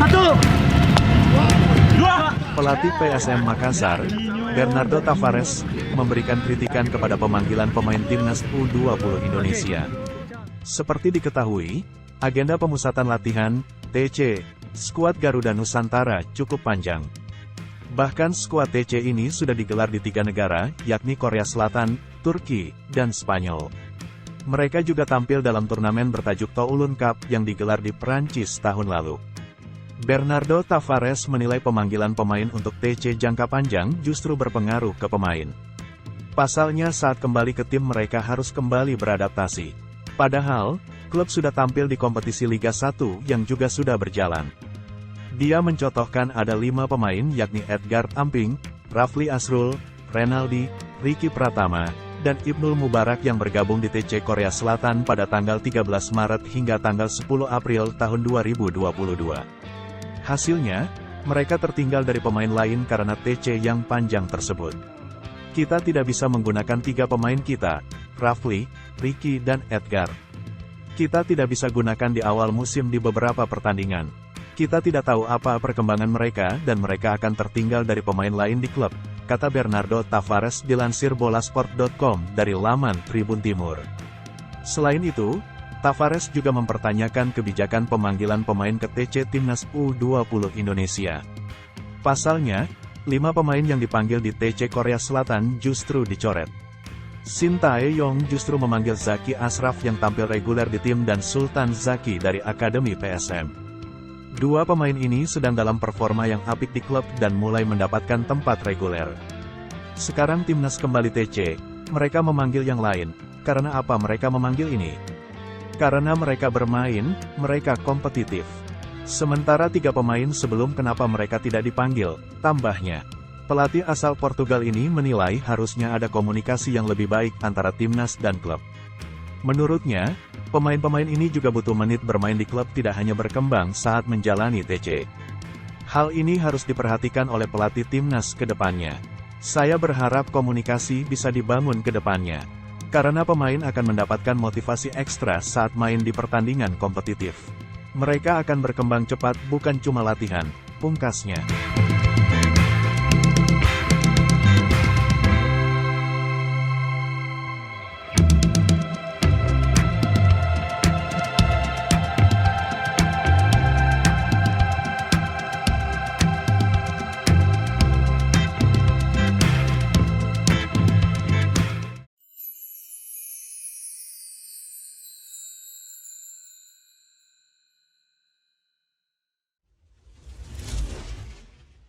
Satu, dua. Pelatih PSM Makassar, Bernardo Tavares, memberikan kritikan kepada pemanggilan pemain timnas U20 Indonesia. Seperti diketahui, agenda pemusatan latihan, TC, skuad Garuda Nusantara cukup panjang. Bahkan skuad TC ini sudah digelar di 3 negara, yakni Korea Selatan, Turki, dan Spanyol. Mereka juga tampil dalam turnamen bertajuk Toulon Cup yang digelar di Prancis tahun lalu. Bernardo Tavares menilai pemanggilan pemain untuk TC jangka panjang justru berpengaruh ke pemain. Pasalnya saat kembali ke tim mereka harus kembali beradaptasi. Padahal, klub sudah tampil di kompetisi Liga 1 yang juga sudah berjalan. Dia mencontohkan ada 5 pemain yakni Edgar Amping, Rafli Asrul, Renaldi, Ricky Pratama, dan Ibnul Mubarak yang bergabung di TC Korea Selatan pada tanggal 13 Maret hingga tanggal 10 April tahun 2022. Hasilnya, mereka tertinggal dari pemain lain karena TC yang panjang tersebut. Kita tidak bisa menggunakan 3 pemain kita, Rafli, Ricky dan Edgar. Kita tidak bisa gunakan di awal musim di beberapa pertandingan. Kita tidak tahu apa perkembangan mereka dan mereka akan tertinggal dari pemain lain di klub, kata Bernardo Tavares dilansir bolasport.com dari laman Tribun Timur. Selain itu, Tavares juga mempertanyakan kebijakan pemanggilan pemain ke TC Timnas U20 Indonesia. Pasalnya, 5 pemain yang dipanggil di TC Korea Selatan justru dicoret. Shin Tae-yong justru memanggil Zaki Ashraf yang tampil reguler di tim dan Sultan Zaki dari Akademi PSM. 2 pemain ini sedang dalam performa yang apik di klub dan mulai mendapatkan tempat reguler. Sekarang timnas kembali TC, mereka memanggil yang lain. Karena apa mereka memanggil ini? Karena mereka bermain, mereka kompetitif. Sementara 3 pemain sebelum kenapa mereka tidak dipanggil, tambahnya. Pelatih asal Portugal ini menilai harusnya ada komunikasi yang lebih baik antara timnas dan klub. Menurutnya, pemain-pemain ini juga butuh menit bermain di klub tidak hanya berkembang saat menjalani TC. Hal ini harus diperhatikan oleh pelatih timnas ke depannya. Saya berharap komunikasi bisa dibangun ke depannya. Karena pemain akan mendapatkan motivasi ekstra saat main di pertandingan kompetitif. Mereka akan berkembang cepat bukan cuma latihan, pungkasnya.